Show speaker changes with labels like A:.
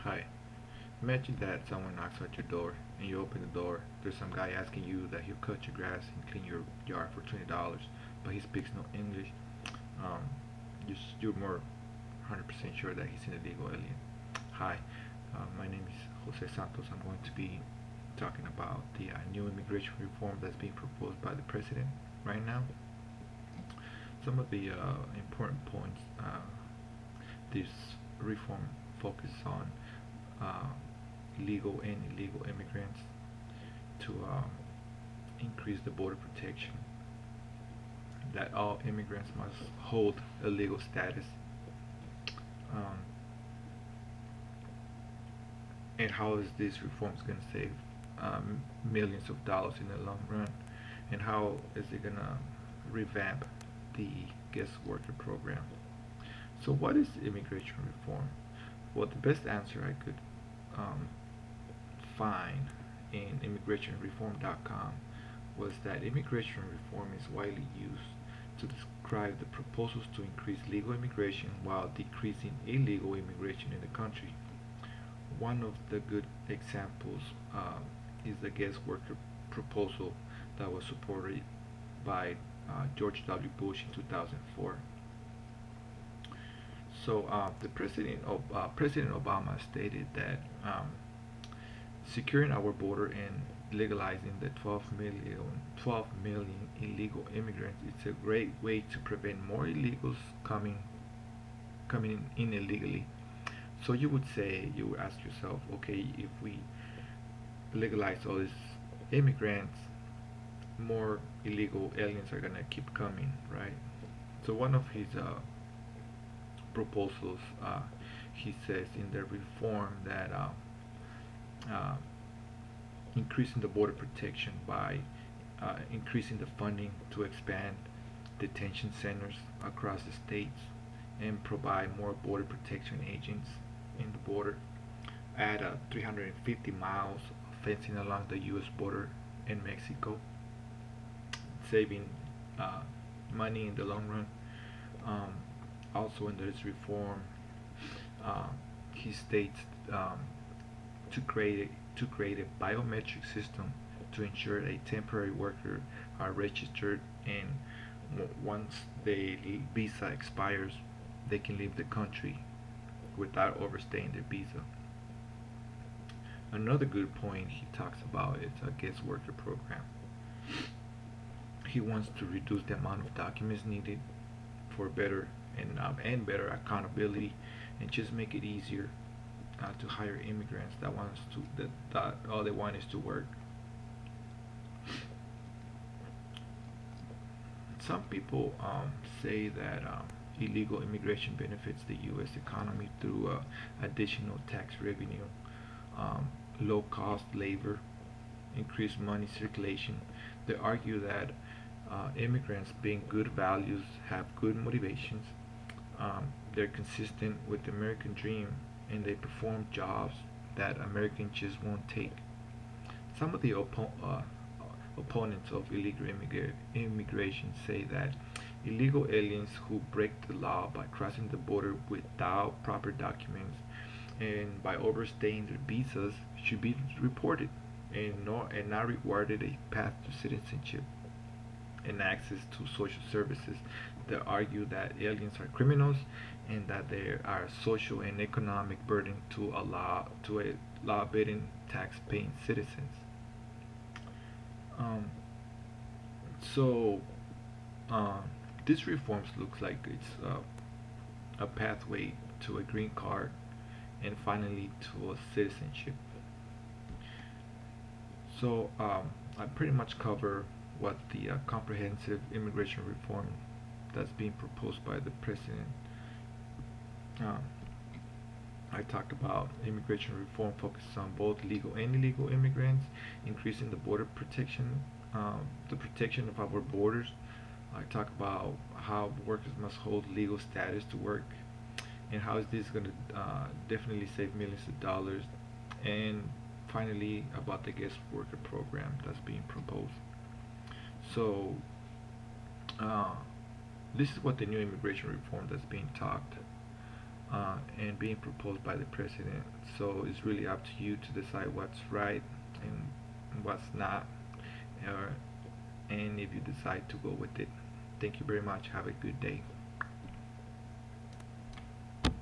A: Hi. Imagine that someone knocks at your door and you open the door. There's some guy asking you that he'll cut your grass and clean your yard for $20, but he speaks no English. Um, you're more 100% sure that he's an illegal alien. Hi, my name is Jose Santos. I'm going to be talking about the new immigration reform that's being proposed by the president right now. Some of the important points this reform focuses on uh, legal and illegal immigrants to increase the border protection, that all immigrants must hold a legal status, um, and how is this reform going to save millions of dollars in the long run, and how is it going to revamp the guest worker program. So what is immigration reform? Well, the best answer I could um, find in immigrationreform.com was that immigration reform is widely used to describe the proposals to increase legal immigration while decreasing illegal immigration in the country. One of the good examples is the guest worker proposal that was supported by George W. Bush in 2004. So the President Obama stated that securing our border and legalizing the 12 million illegal immigrants is a great way to prevent more illegals coming in illegally. So you would ask yourself, okay, if we legalize all these immigrants, more illegal aliens are gonna keep coming, right? So one of his proposals, he says in the reform that uh, increasing the border protection by increasing the funding to expand detention centers across the states and provide more border protection agents in the border. Add 350 miles of fencing along the U.S. border in Mexico, saving uh, money in the long run. Um, Also, in this reform, uh, he states um, to create a biometric system to ensure a temporary worker are registered, and once the visa expires, they can leave the country without overstaying their visa. Another good point he talks about is a guest worker program. He wants to reduce the amount of documents needed for better and better accountability, and just make it easier to hire immigrants that all they want is to work. Some people say that illegal immigration benefits the U.S. economy through additional tax revenue, low cost labor, increased money circulation. They argue that immigrants being good values have good motivations. They're consistent with the American dream, and they perform jobs that Americans just won't take. Some of the opponents of illegal immigration say that illegal aliens who break the law by crossing the border without proper documents and by overstaying their visas should be reported and not rewarded a path to citizenship and access to social services. They argue that aliens are criminals and that they are a social and economic burden to a law-abiding, tax-paying citizens. Um, so uh, this reforms looks like it's a pathway to a green card and finally to a citizenship. So I pretty much cover what the comprehensive immigration reform that's being proposed by the president. Um, I talked about immigration reform focuses on both legal and illegal immigrants, increasing the border protection, the protection of our borders. I talk about how workers must hold legal status to work, and how is this going to definitely save millions of dollars, and finally about the guest worker program that's being proposed. So uh, this is what the new immigration reform that's being talked and being proposed by the president. So it's really up to you to decide what's right and what's not, or, and if you decide to go with it. Thank you very much. Have a good day.